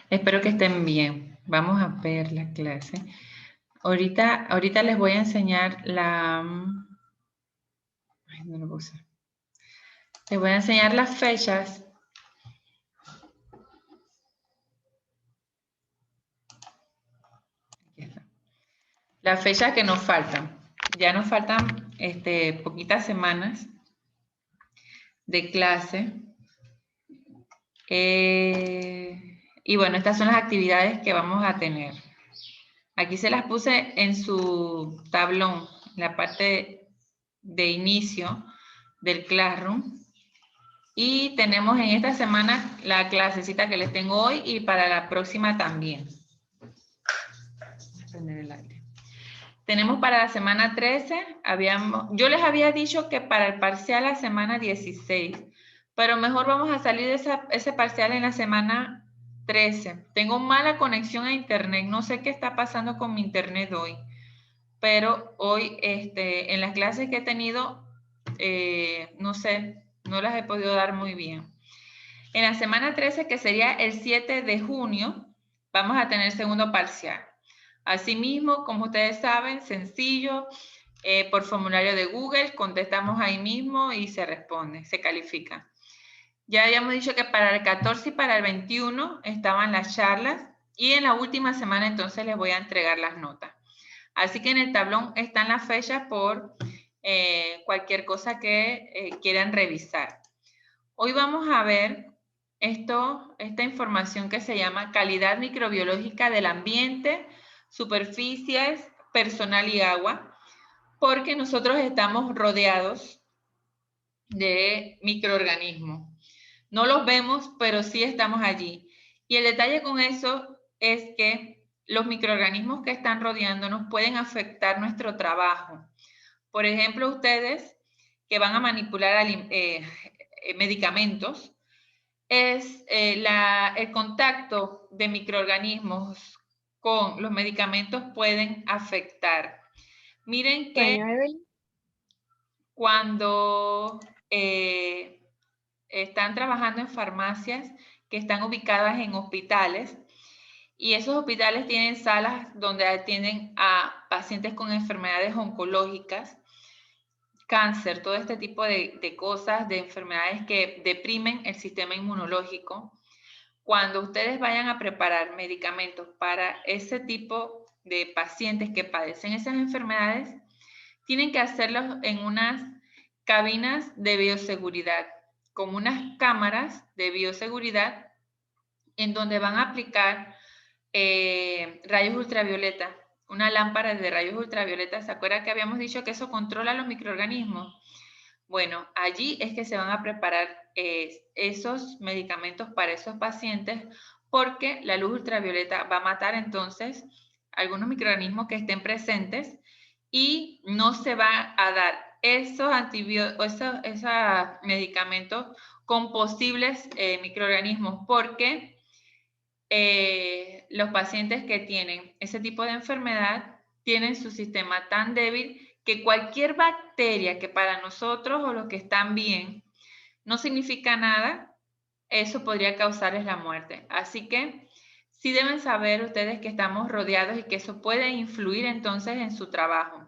Espero que estén bien. Vamos a ver la clase. Ahorita les voy a enseñar la... Ay, no lo puse. Les voy a enseñar las fechas. Aquí está. Las fechas que nos faltan. Ya nos faltan poquitas semanas de clase. Y bueno, estas son las actividades que vamos a tener. Aquí se las puse en su tablón, en la parte de inicio del Classroom. Y tenemos en esta semana la clasecita que les tengo hoy y para la próxima también. Prender el aire. Tenemos para la semana 13, yo les había dicho que para el parcial la semana 16, pero mejor vamos a salir de ese parcial en la semana 13. Tengo mala conexión a internet, no sé qué está pasando con mi internet hoy, pero hoy en las clases que he tenido, no sé, no las he podido dar muy bien. En la semana 13, que sería el 7 de junio, vamos a tener segundo parcial. Asimismo, como ustedes saben, sencillo, por formulario de Google, contestamos ahí mismo y se responde, se califica. Ya habíamos dicho que para el 14 y para el 21 estaban las charlas y en la última semana entonces les voy a entregar las notas. Así que en el tablón están las fechas por cualquier cosa que quieran revisar. Hoy vamos a ver esta información que se llama calidad microbiológica del ambiente, superficies, personal y agua, porque nosotros estamos rodeados de microorganismos. No los vemos, pero sí estamos allí. Y el detalle con eso es que los microorganismos que están rodeándonos pueden afectar nuestro trabajo. Por ejemplo, ustedes que van a manipular medicamentos, el contacto de microorganismos con los medicamentos pueden afectar. Miren que cuando están trabajando en farmacias que están ubicadas en hospitales, y esos hospitales tienen salas donde atienden a pacientes con enfermedades oncológicas, cáncer, todo este tipo de cosas, de enfermedades que deprimen el sistema inmunológico. Cuando ustedes vayan a preparar medicamentos para ese tipo de pacientes que padecen esas enfermedades, tienen que hacerlos en unas cabinas de bioseguridad, con unas cámaras de bioseguridad en donde van a aplicar rayos ultravioleta, una lámpara de rayos ultravioleta. ¿Se acuerdan que habíamos dicho que eso controla los microorganismos? Bueno, allí es que se van a preparar esos medicamentos para esos pacientes porque la luz ultravioleta va a matar entonces algunos microorganismos que estén presentes y no se va a dar esos medicamentos con posibles microorganismos porque los pacientes que tienen ese tipo de enfermedad tienen su sistema tan débil que cualquier bacteria que para nosotros o los que están bien no significa nada, eso podría causarles la muerte. Así que sí deben saber ustedes que estamos rodeados y que eso puede influir entonces en su trabajo.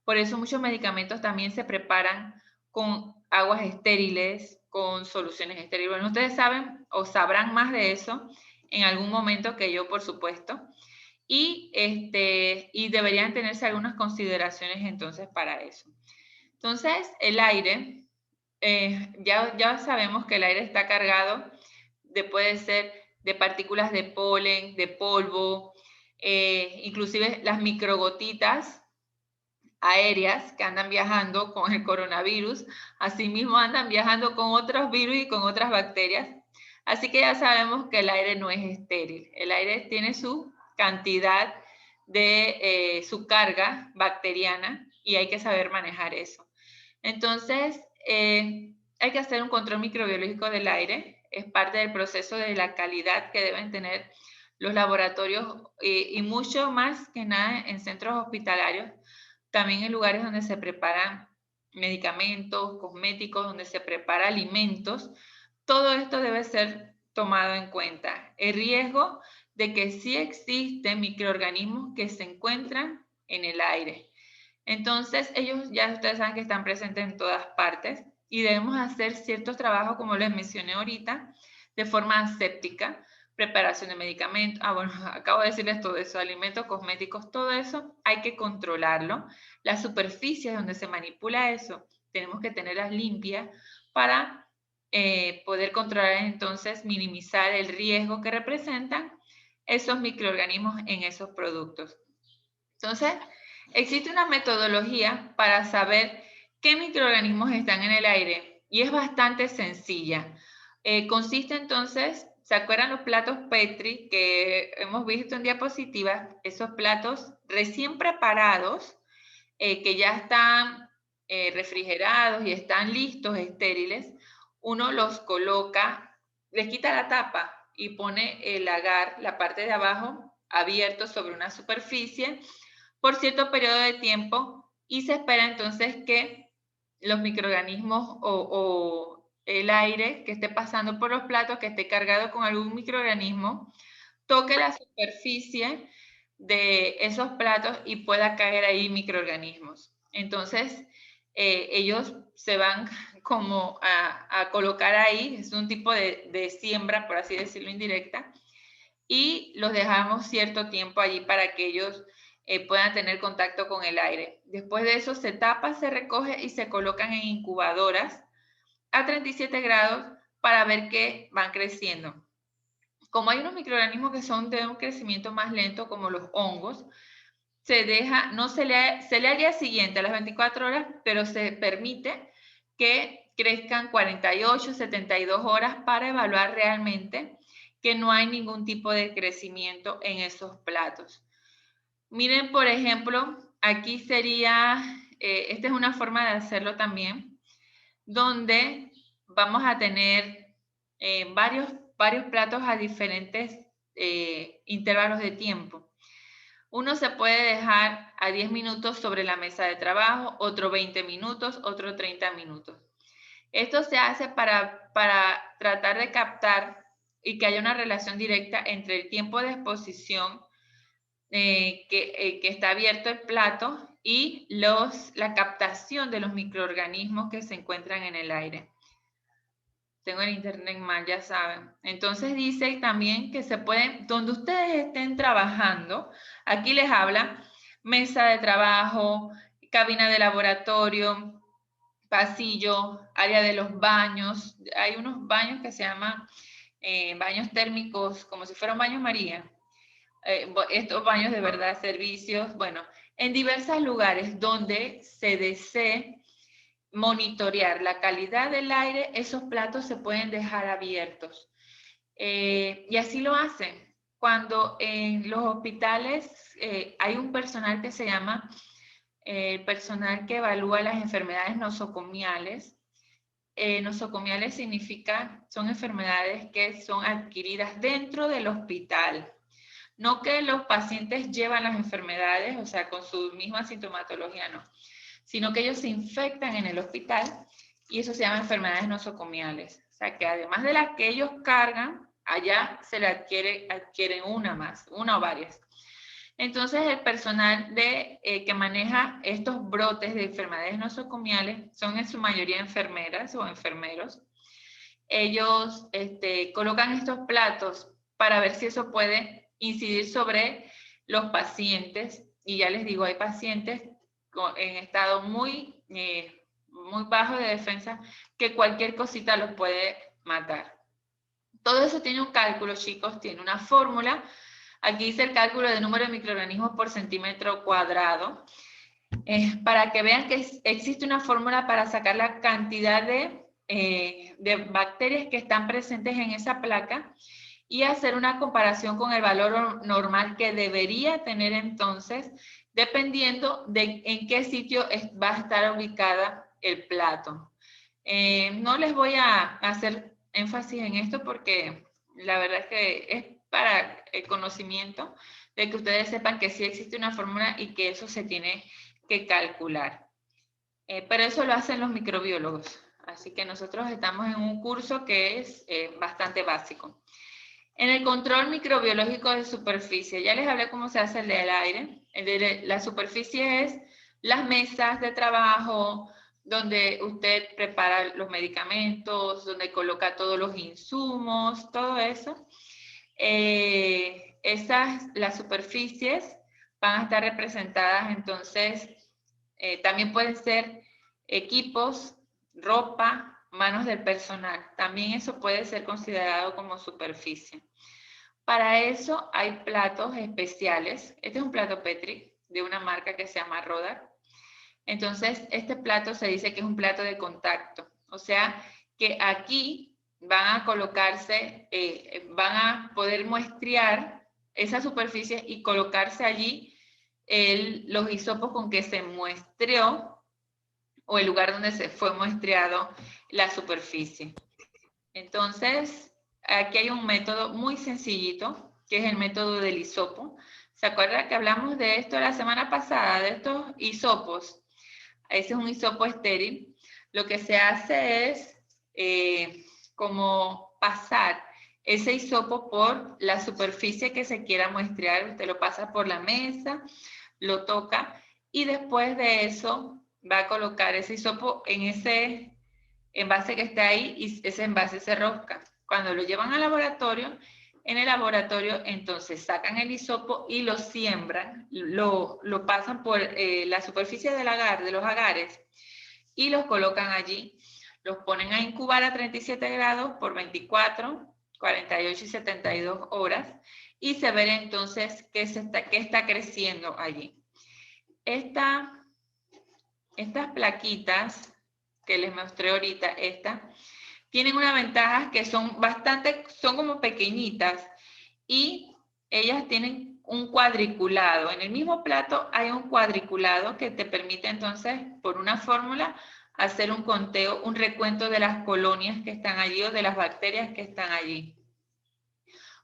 Por eso muchos medicamentos también se preparan con aguas estériles, con soluciones estériles. Bueno, ustedes saben o sabrán más de eso en algún momento que yo, por supuesto. Y deberían tenerse algunas consideraciones entonces para eso. Entonces, el aire, ya sabemos que el aire está cargado puede ser de partículas de polen, de polvo, inclusive las microgotitas aéreas que andan viajando con el coronavirus, asimismo andan viajando con otros virus y con otras bacterias. Así que ya sabemos que el aire no es estéril. El aire tiene su cantidad de su carga bacteriana y hay que saber manejar eso. Entonces, hay que hacer un control microbiológico del aire. Es parte del proceso de la calidad que deben tener los laboratorios y mucho más que nada en centros hospitalarios, también en lugares donde se preparan medicamentos, cosméticos, donde se prepara alimentos. Todo esto debe ser tomado en cuenta. El riesgo de que sí existen microorganismos que se encuentran en el aire. Entonces, ellos ya ustedes saben que están presentes en todas partes y debemos hacer ciertos trabajos, como les mencioné ahorita, de forma aséptica, preparación de medicamentos, bueno, acabo de decirles todo eso, alimentos, cosméticos, todo eso hay que controlarlo. Las superficies donde se manipula eso, tenemos que tenerlas limpias para poder controlar, entonces minimizar el riesgo que representan esos microorganismos en esos productos. Entonces, existe una metodología para saber qué microorganismos están en el aire y es bastante sencilla. Consiste entonces, ¿se acuerdan los platos Petri que hemos visto en diapositivas? Esos platos recién preparados, que ya están refrigerados y están listos, estériles, uno los coloca, les quita la tapa y pone el agar, la parte de abajo, abierto sobre una superficie por cierto periodo de tiempo y se espera entonces que los microorganismos o el aire que esté pasando por los platos, que esté cargado con algún microorganismo, toque la superficie de esos platos y pueda caer ahí microorganismos. Entonces, ellos se van como a colocar ahí, es un tipo de siembra, por así decirlo, indirecta, y los dejamos cierto tiempo allí para que ellos puedan tener contacto con el aire. Después de eso se tapa, se recoge y se colocan en incubadoras a 37 grados para ver que van creciendo. Como hay unos microorganismos que son de un crecimiento más lento, como los hongos, se deja, no se lee al día siguiente, a las 24 horas, pero se permite que crezcan 48, 72 horas para evaluar realmente que no hay ningún tipo de crecimiento en esos platos. Miren, por ejemplo, aquí sería, esta es una forma de hacerlo también, donde vamos a tener varios platos a diferentes intervalos de tiempo. Uno se puede dejar a 10 minutos sobre la mesa de trabajo, otro 20 minutos, otro 30 minutos. Esto se hace para tratar de captar y que haya una relación directa entre el tiempo de exposición que está abierto el plato y la captación de los microorganismos que se encuentran en el aire. Tengo el internet mal, ya saben. Entonces dice también que se pueden, donde ustedes estén trabajando, aquí les habla mesa de trabajo, cabina de laboratorio, pasillo, área de los baños. Hay unos baños que se llaman baños térmicos, como si fueran baños María. Estos baños de verdad, servicios, bueno, en diversos lugares donde se desee monitorear la calidad del aire, esos platos se pueden dejar abiertos. Y así lo hacen. Cuando en los hospitales hay un personal que se llama el personal que evalúa las enfermedades nosocomiales. Nosocomiales significa, son enfermedades que son adquiridas dentro del hospital. No que los pacientes llevan las enfermedades, o sea, con su misma sintomatología, no, sino que ellos se infectan en el hospital y eso se llama enfermedades nosocomiales. O sea, que además de las que ellos cargan, allá se le adquieren una más, una o varias. Entonces, el personal que maneja estos brotes de enfermedades nosocomiales son en su mayoría enfermeras o enfermeros. Ellos colocan estos platos para ver si eso puede incidir sobre los pacientes. Y ya les digo, hay pacientes en estado muy bajo de defensa que cualquier cosita los puede matar. Todo eso tiene un cálculo, chicos, tiene una fórmula. Aquí dice el cálculo de número de microorganismos por centímetro cuadrado. Para que vean que existe una fórmula para sacar la cantidad de bacterias que están presentes en esa placa y hacer una comparación con el valor normal que debería tener entonces, dependiendo de en qué sitio va a estar ubicada el plato. No les voy a hacer énfasis en esto porque la verdad es que es para el conocimiento de que ustedes sepan que sí existe una fórmula y que eso se tiene que calcular. Pero eso lo hacen los microbiólogos. Así que nosotros estamos en un curso que es bastante básico. En el control microbiológico de superficie, ya les hablé cómo se hace el del aire. El de la superficie es las mesas de trabajo, donde usted prepara los medicamentos, donde coloca todos los insumos, todo eso. Las superficies van a estar representadas, entonces, también pueden ser equipos, ropa, manos del personal. También eso puede ser considerado como superficie. Para eso hay platos especiales. Este es un plato Petri de una marca que se llama Rodar. Entonces, este plato se dice que es un plato de contacto. O sea, que aquí van a colocarse, van a poder muestrear esa superficie y colocarse allí los hisopos con que se muestreó o el lugar donde se fue muestreado la superficie. Entonces, aquí hay un método muy sencillito, que es el método del hisopo. ¿Se acuerdan que hablamos de esto la semana pasada, de estos hisopos? Ese es un hisopo estéril. Lo que se hace es como pasar ese hisopo por la superficie que se quiera muestrear. Usted lo pasa por la mesa, lo toca y después de eso va a colocar ese hisopo en ese envase que está ahí y ese envase se rosca. Cuando lo llevan al laboratorio, en el laboratorio entonces sacan el hisopo y lo siembran, lo pasan por la superficie del agar, de los agares y los colocan allí. Los ponen a incubar a 37 grados por 24, 48 y 72 horas y se ve entonces qué está creciendo allí. Estas plaquitas que les mostré ahorita, tienen una ventaja que son como pequeñitas y ellas tienen un cuadriculado. En el mismo plato hay un cuadriculado que te permite entonces, por una fórmula, hacer un conteo, un recuento de las colonias que están allí o de las bacterias que están allí.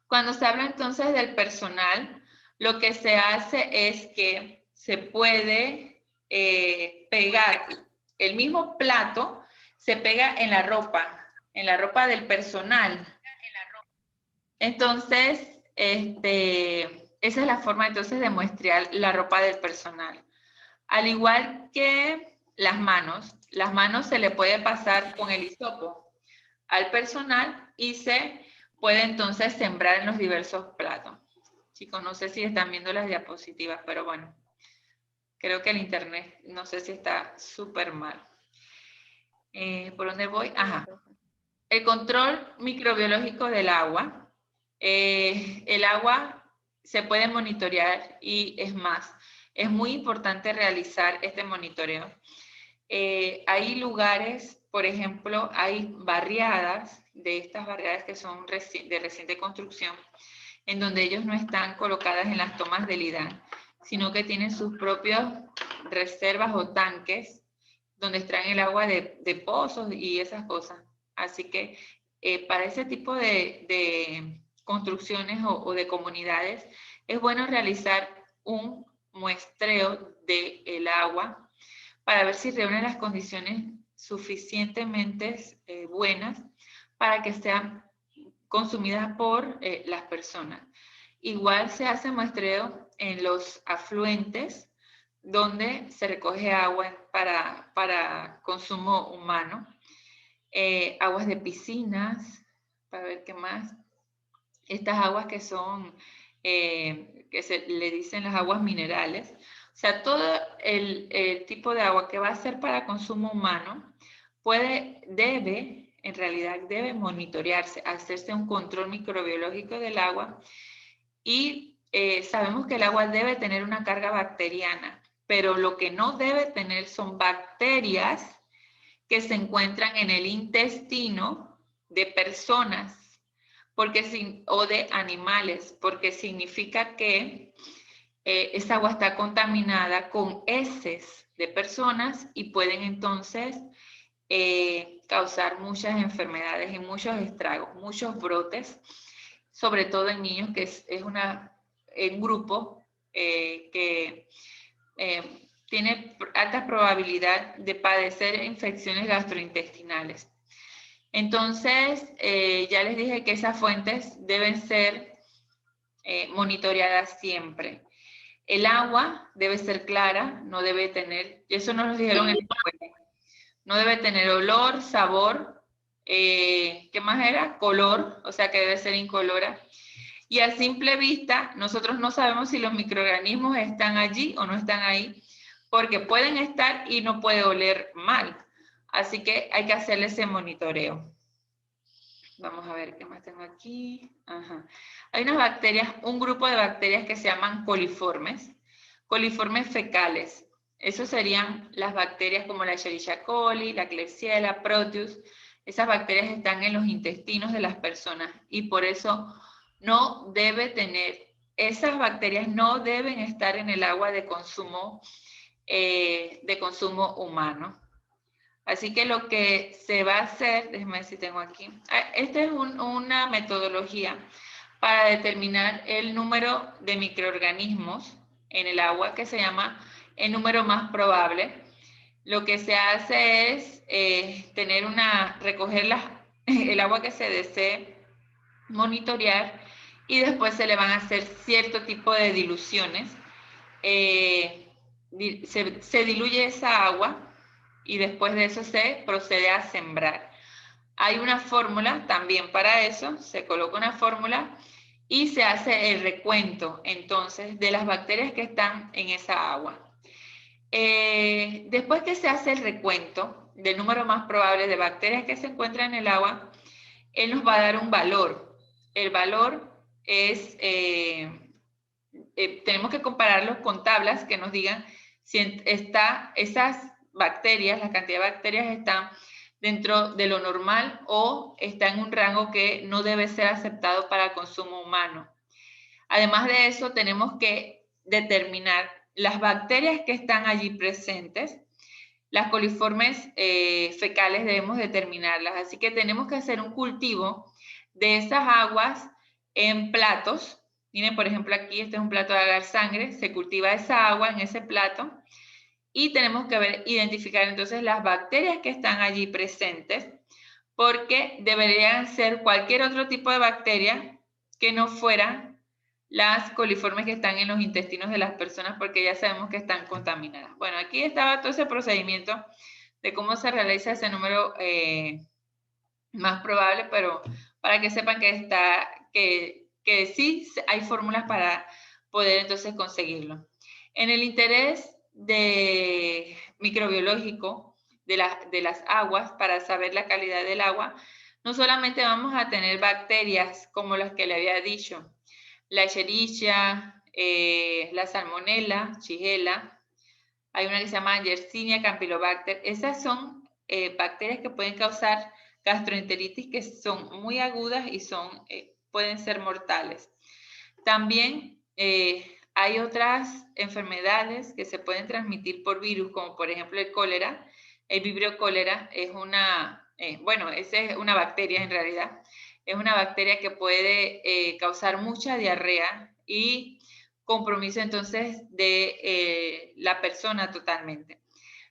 Cuando se habla entonces del personal, lo que se hace es que se puede pegar el mismo plato, se pega en la ropa del personal. Entonces, esa es la forma entonces de muestrear la ropa del personal. Al igual que las manos se le puede pasar con el hisopo al personal y se puede entonces sembrar en los diversos platos. Chicos, no sé si están viendo las diapositivas, pero bueno, creo que el internet, no sé si está súper mal. ¿Por dónde voy? Ajá. El control microbiológico del agua. El agua se puede monitorear y es más, es muy importante realizar este monitoreo. Hay lugares, por ejemplo, hay barriadas, de estas barriadas que son de reciente construcción, en donde ellos no están colocadas en las tomas del IDAN, sino que tienen sus propias reservas o tanques donde extraen el agua de pozos y esas cosas. Así que para ese tipo de construcciones o de comunidades es bueno realizar un muestreo del agua para ver si reúne las condiciones suficientemente buenas para que sean consumidas por las personas. Igual se hace muestreo en los afluentes donde se recoge agua para consumo humano, aguas de piscinas, para ver qué más. Estas aguas que son, que se le dicen las aguas minerales. O sea, todo el tipo de agua que va a ser para consumo humano en realidad debe monitorearse, hacerse un control microbiológico del agua y sabemos que el agua debe tener una carga bacteriana, pero lo que no debe tener son bacterias que se encuentran en el intestino de personas o de animales, porque significa que esa agua está contaminada con heces de personas y pueden entonces causar muchas enfermedades y muchos estragos, muchos brotes, sobre todo en niños, que es un grupo que tiene alta probabilidad de padecer infecciones gastrointestinales. Entonces, ya les dije que esas fuentes deben ser monitoreadas siempre. El agua debe ser clara, no debe tener, eso nos lo dijeron en la escuela, no debe tener olor, sabor, ¿qué más era? Color, o sea que debe ser incolora. Y a simple vista, nosotros no sabemos si los microorganismos están allí o no están ahí, porque pueden estar y no puede oler mal. Así que hay que hacerle ese monitoreo. Vamos a ver qué más tengo aquí. Ajá. Hay unas bacterias, un grupo de bacterias que se llaman coliformes fecales. Esos serían las bacterias como la Escherichia coli, la Klebsiella, Proteus. Esas bacterias están en los intestinos de las personas y por eso no debe tener, esas bacterias no deben estar en el agua de consumo humano. Así que lo que se va a hacer, déjenme ver si tengo aquí, esta es una metodología para determinar el número de microorganismos en el agua que se llama el número más probable. Lo que se hace es recoger el agua que se desee monitorear y después se le van a hacer cierto tipo de diluciones. Se diluye esa agua y después de eso se procede a sembrar. Hay una fórmula también para eso, se coloca una fórmula y se hace el recuento entonces de las bacterias que están en esa agua. Después que se hace el recuento del número más probable de bacterias que se encuentran en el agua, él nos va a dar un valor. El valor es, tenemos que compararlo con tablas que nos digan si esas bacterias, la cantidad de bacterias están dentro de lo normal o está en un rango que no debe ser aceptado para el consumo humano. Además de eso, tenemos que determinar las bacterias que están allí presentes. Las coliformes fecales debemos determinarlas, así que tenemos que hacer un cultivo de esas aguas en platos. Miren, por ejemplo, aquí este es un plato de agar sangre, se cultiva esa agua en ese plato y tenemos que identificar entonces las bacterias que están allí presentes, porque deberían ser cualquier otro tipo de bacteria que no fueran las coliformes que están en los intestinos de las personas, porque ya sabemos que están contaminadas. Bueno, aquí estaba todo ese procedimiento de cómo se realiza ese número más probable, pero para que sepan que sí hay fórmulas para poder entonces conseguirlo. En el interés microbiológico de las aguas, para saber la calidad del agua, no solamente vamos a tener bacterias como las que le había dicho, la Escherichia, la Salmonella, Shigella, hay una que se llama Yersinia Campylobacter. Esas son bacterias que pueden causar gastroenteritis, que son muy agudas y pueden ser mortales. También hay otras enfermedades que se pueden transmitir por virus, como por ejemplo el cólera. El vibrio cólera es esa es una bacteria en realidad. Es una bacteria que puede causar mucha diarrea y compromiso entonces de la persona totalmente.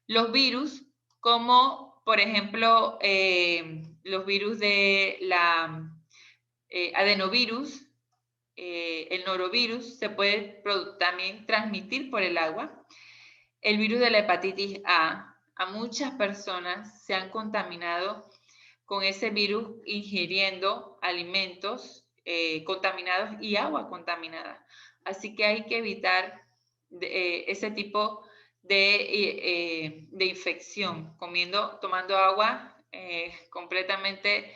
Los virus, como por ejemplo los virus de la adenovirus, el norovirus, se puede también transmitir por el agua. El virus de la hepatitis A muchas personas se han contaminado con ese virus ingiriendo alimentos contaminados y agua contaminada. Así que hay que evitar ese tipo de infección, tomando agua completamente,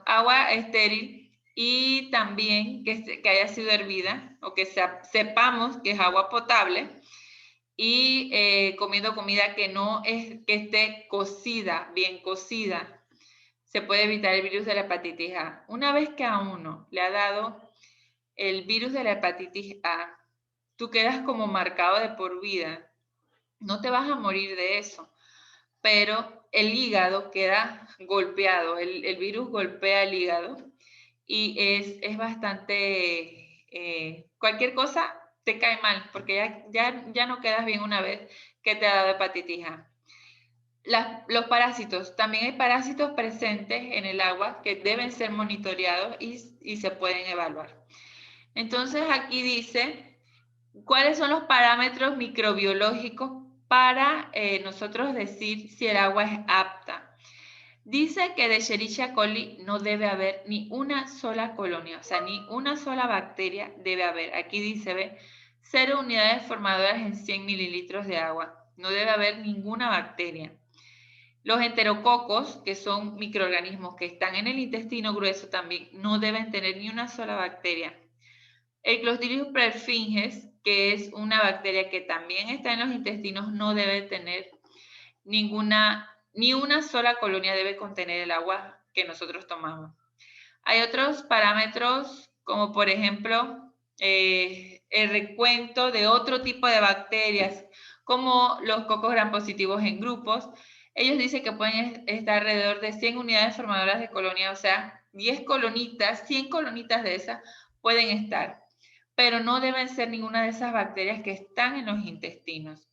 agua estéril y también que haya sido hervida o que sepamos que es agua potable y comiendo comida que esté cocida, bien cocida. Se puede evitar el virus de la hepatitis A. Una vez que a uno le ha dado el virus de la hepatitis A, tú quedas como marcado de por vida. No te vas a morir de eso, pero el hígado queda golpeado. El virus golpea el hígado y es bastante... cualquier cosa te cae mal, porque ya no quedas bien una vez que te ha dado hepatitis A. Los parásitos, también hay parásitos presentes en el agua que deben ser monitoreados y se pueden evaluar. Entonces aquí dice, ¿cuáles son los parámetros microbiológicos para nosotros decir si el agua es apta? Dice que de Escherichia coli no debe haber ni una sola colonia, o sea, ni una sola bacteria debe haber. Aquí dice, ve, 0 unidades formadoras en 100 mililitros de agua. No debe haber ninguna bacteria. Los enterococos, que son microorganismos que están en el intestino grueso también, no deben tener ni una sola bacteria. El Clostridium perfringens, que es una bacteria que también está en los intestinos, no debe tener ni una sola colonia debe contener el agua que nosotros tomamos. Hay otros parámetros, como por ejemplo, el recuento de otro tipo de bacterias, como los cocos gram positivos en grupos. Ellos dicen que pueden estar alrededor de 100 unidades formadoras de colonia, o sea, 10 colonitas, 100 colonitas de esas pueden estar, pero no deben ser ninguna de esas bacterias que están en los intestinos.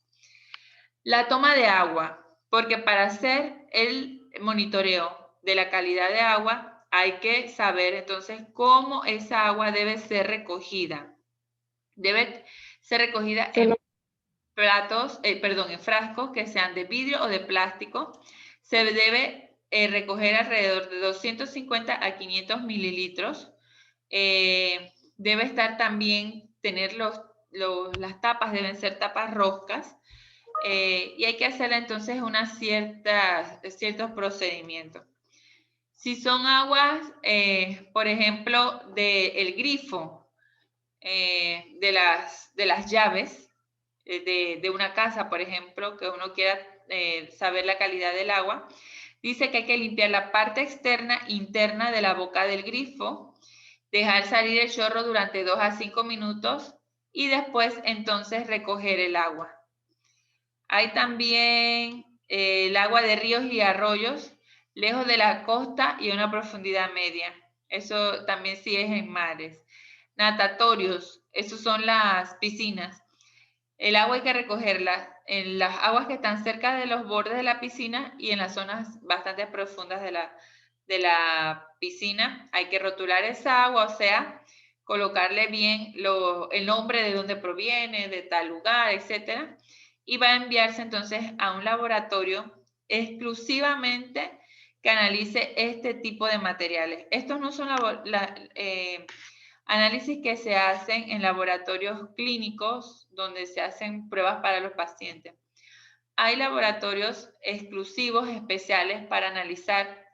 La toma de agua, porque para hacer el monitoreo de la calidad de agua hay que saber entonces cómo esa agua debe ser recogida. Debe ser recogida en en frascos que sean de vidrio o de plástico. Se debe recoger alrededor de 250 a 500 mililitros. Debe estar también, tener las tapas deben ser tapas roscas. Y hay que hacer entonces ciertos procedimientos. Si son aguas, por ejemplo, del grifo, de las llaves de una casa, por ejemplo, que uno quiera saber la calidad del agua, dice que hay que limpiar la parte externa interna de la boca del grifo, dejar salir el chorro durante 2 a 5 minutos y después entonces recoger el agua. Hay también el agua de ríos y arroyos, lejos de la costa y a una profundidad media. Eso también sí es en mares. Natatorios, esos son las piscinas. El agua hay que recogerla en las aguas que están cerca de los bordes de la piscina y en las zonas bastante profundas de la piscina. Hay que rotular esa agua, o sea, colocarle bien el nombre de dónde proviene, de tal lugar, etcétera, y va a enviarse entonces a un laboratorio exclusivamente que analice este tipo de materiales. Estos no son análisis que se hacen en laboratorios clínicos donde se hacen pruebas para los pacientes. Hay laboratorios exclusivos, especiales para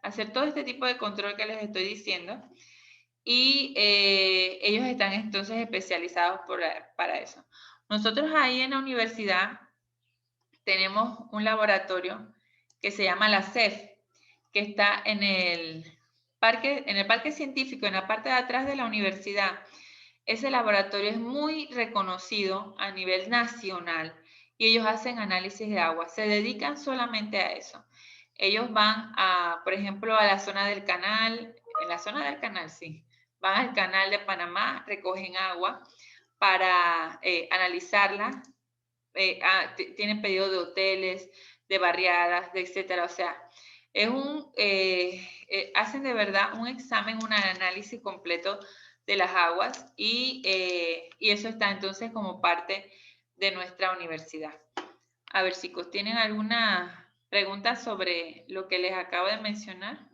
hacer todo este tipo de control que les estoy diciendo, y ellos están entonces especializados para eso. Nosotros ahí en la universidad tenemos un laboratorio que se llama la CEF, que está en el parque científico, en la parte de atrás de la universidad. Ese laboratorio es muy reconocido a nivel nacional y ellos hacen análisis de agua. Se dedican solamente a eso. Ellos van por ejemplo, a la zona del canal, en la zona del canal, sí, van al canal de Panamá, recogen agua para analizarla. Tienen pedido de hoteles, de barriadas, etcétera. O sea, hacen de verdad un examen, un análisis completo de las aguas y eso está entonces como parte de nuestra universidad. A ver, chicos, ¿tienen alguna pregunta sobre lo que les acabo de mencionar?